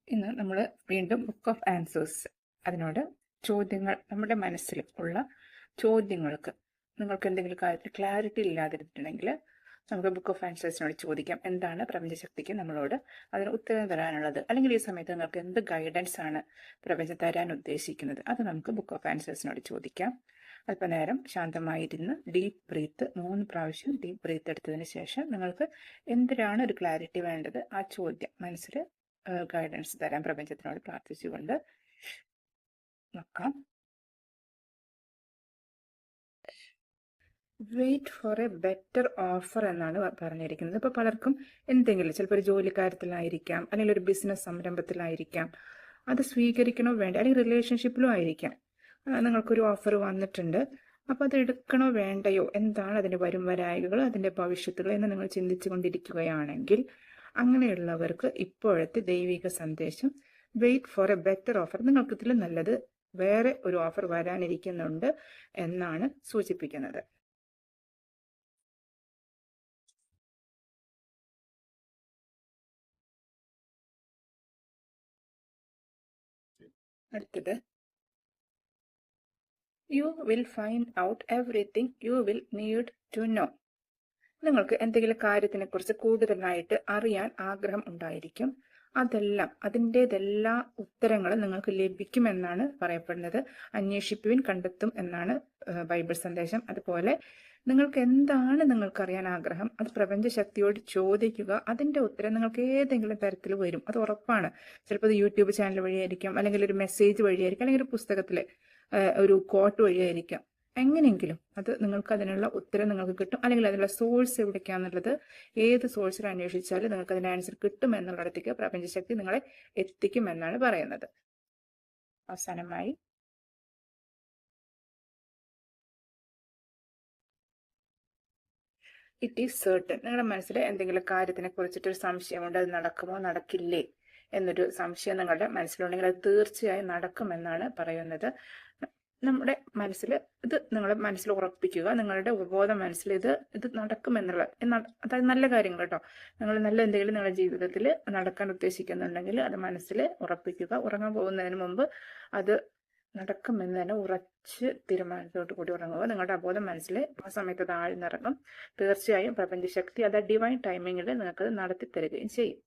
ഇന്ന് നമ്മൾ വീണ്ടും ബുക്ക് ഓഫ് ആൻസേഴ്സ് അതിനോട് ചോദ്യങ്ങൾ നമ്മുടെ മനസ്സിൽ ഉള്ള ചോദ്യങ്ങൾക്ക് നിങ്ങൾക്ക് എന്തെങ്കിലും കാര്യത്തിൽ ക്ലാരിറ്റി ഇല്ലാതിരുന്നിട്ടുണ്ടെങ്കിൽ നമുക്ക് ബുക്ക് ഓഫ് ആൻസേഴ്സിനോട് ചോദിക്കാം. എന്താണ് പ്രപഞ്ചശക്തിക്ക് നമ്മളോട് അതിന് ഉത്തരം തരാനുള്ളത്, അല്ലെങ്കിൽ ഈ സമയത്ത് നിങ്ങൾക്ക് എന്ത് ഗൈഡൻസ് ആണ് പ്രപഞ്ചം തരാൻ ഉദ്ദേശിക്കുന്നത്, അത് നമുക്ക് ബുക്ക് ഓഫ് ആൻസേഴ്സിനോട് ചോദിക്കാം. അല്പനേരം ശാന്തമായിരുന്ന് ഡീപ്പ് ബ്രീത്ത് 3 പ്രാവശ്യം ഡീപ്പ് ബ്രീത്ത് എടുത്തതിന് ശേഷം നിങ്ങൾക്ക് എന്തിനാണ് ഒരു ക്ലാരിറ്റി വേണ്ടത് ആ ചോദ്യം മനസ്സിൽ ഗൈഡൻസ് തരാൻ പ്രപഞ്ചത്തിനോട് പ്രാർത്ഥിച്ചുകൊണ്ട് നോക്കാം. Wait for a better offer എന്നാണ് പറഞ്ഞിരിക്കുന്നത്. ഇപ്പോൾ പലർക്കും എന്തെങ്കിലും ചിലപ്പോൾ ഒരു ജോലിക്കാര്യത്തിലായിരിക്കാം, അല്ലെങ്കിൽ ഒരു ബിസിനസ് സംരംഭത്തിലായിരിക്കാം, അത് സ്വീകരിക്കണോ വേണ്ട, അല്ലെങ്കിൽ റിലേഷൻഷിപ്പിലും ആയിരിക്കാം. നിങ്ങൾക്കൊരു ഓഫർ വന്നിട്ടുണ്ട്, അപ്പോൾ അത് എടുക്കണോ വേണ്ടയോ, എന്താണ് അതിൻ്റെ വരും വരായികൾ, അതിൻ്റെ ഭവിഷ്യത്തുകൾ എന്ന് നിങ്ങൾ ചിന്തിച്ചു കൊണ്ടിരിക്കുകയാണെങ്കിൽ അങ്ങനെയുള്ളവർക്ക് ഇപ്പോഴത്തെ ദൈവിക സന്ദേശം wait for a better offer, നിങ്ങൾക്ക് ഇതിൽ നല്ലത് വേറെ ഒരു ഓഫർ വരാനിരിക്കുന്നുണ്ട് എന്നാണ് സൂചിപ്പിക്കുന്നത്. അടുത്തത്, you will find out everything you will need to know. നിങ്ങൾക്ക് എന്തെങ്കിലും കാര്യത്തിനെ കുറിച്ച് കൂടുതലായിട്ട് അറിയാൻ ആഗ്രഹം ഉണ്ടായിരിക്കും. അതിൻ്റെതെല്ലാ ഉത്തരങ്ങളും നിങ്ങൾക്ക് ലഭിക്കുമെന്നാണ് പറയപ്പെടുന്നത്. അന്വേഷിപ്പുവിൻ കണ്ടെത്തും എന്നാണ് ബൈബിൾ സന്ദേശം. അതുപോലെ നിങ്ങൾക്ക് എന്താണ് നിങ്ങൾക്കറിയാൻ ആഗ്രഹം, അത് പ്രപഞ്ചശക്തിയോട് ചോദിക്കുക. അതിൻ്റെ ഉത്തരം നിങ്ങൾക്ക് ഏതെങ്കിലും തരത്തിൽ വരും, അത് ഉറപ്പാണ്. ചിലപ്പോൾ അത് യൂട്യൂബ് ചാനൽ വഴിയായിരിക്കാം, അല്ലെങ്കിൽ ഒരു മെസ്സേജ് വഴിയായിരിക്കും, അല്ലെങ്കിൽ ഒരു പുസ്തകത്തിലെ ഒരു കോട്ട് വഴിയായിരിക്കാം. എങ്ങനെയെങ്കിലും അത് നിങ്ങൾക്ക് അതിനുള്ള ഉത്തരം നിങ്ങൾക്ക് കിട്ടും. അല്ലെങ്കിൽ അതിനുള്ള സോഴ്സ് എവിടേക്കാന്നുള്ളത് ഏത് സോഴ്സിൽ അന്വേഷിച്ചാലും നിങ്ങൾക്ക് അതിൻ്റെ ആൻസർ കിട്ടും എന്നുള്ളിടത്തേക്ക് പ്രപഞ്ചശക്തി നിങ്ങളെ എത്തിക്കും എന്നാണ് പറയുന്നത്. അവസാനമായി, ഇറ്റ് ഈസ് സർട്ടൺ. നിങ്ങളുടെ മനസ്സിൽ എന്തെങ്കിലും കാര്യത്തിനെ കുറിച്ചിട്ടൊരു സംശയമുണ്ട്, അത് നടക്കുമോ നടക്കില്ലേ എന്നൊരു സംശയം നിങ്ങളുടെ മനസ്സിലുണ്ടെങ്കിൽ അത് തീർച്ചയായും നടക്കുമെന്നാണ് പറയുന്നത്. നമ്മുടെ മനസ്സിൽ ഇത് നിങ്ങളുടെ മനസ്സിൽ ഉറപ്പിക്കുക. നിങ്ങളുടെ ഉപബോധ മനസ്സിൽ ഇത് നടക്കുമെന്നുള്ള, അതായത് നല്ല കാര്യങ്ങൾ കേട്ടോ, നിങ്ങൾ നല്ല എന്തെങ്കിലും നിങ്ങളുടെ ജീവിതത്തിൽ നടക്കാൻ ഉദ്ദേശിക്കുന്നുണ്ടെങ്കിൽ അത് മനസ്സിൽ ഉറപ്പിക്കുക. ഉറങ്ങാൻ പോകുന്നതിന് മുമ്പ് അത് നടക്കുമെന്ന് തന്നെ ഉറച്ച് തീരുമാനത്തോടു കൂടി ഉറങ്ങുക. നിങ്ങളുടെ അബോധ മനസ്സിൽ ആ സമയത്ത് അത് ആഴ്ന്നിറങ്ങും. തീർച്ചയായും പ്രപഞ്ചശക്തി അത് ഡിവൈൻ ടൈമിങ്ങിൽ നിങ്ങൾക്ക് നടത്തി തരികയും ചെയ്യും.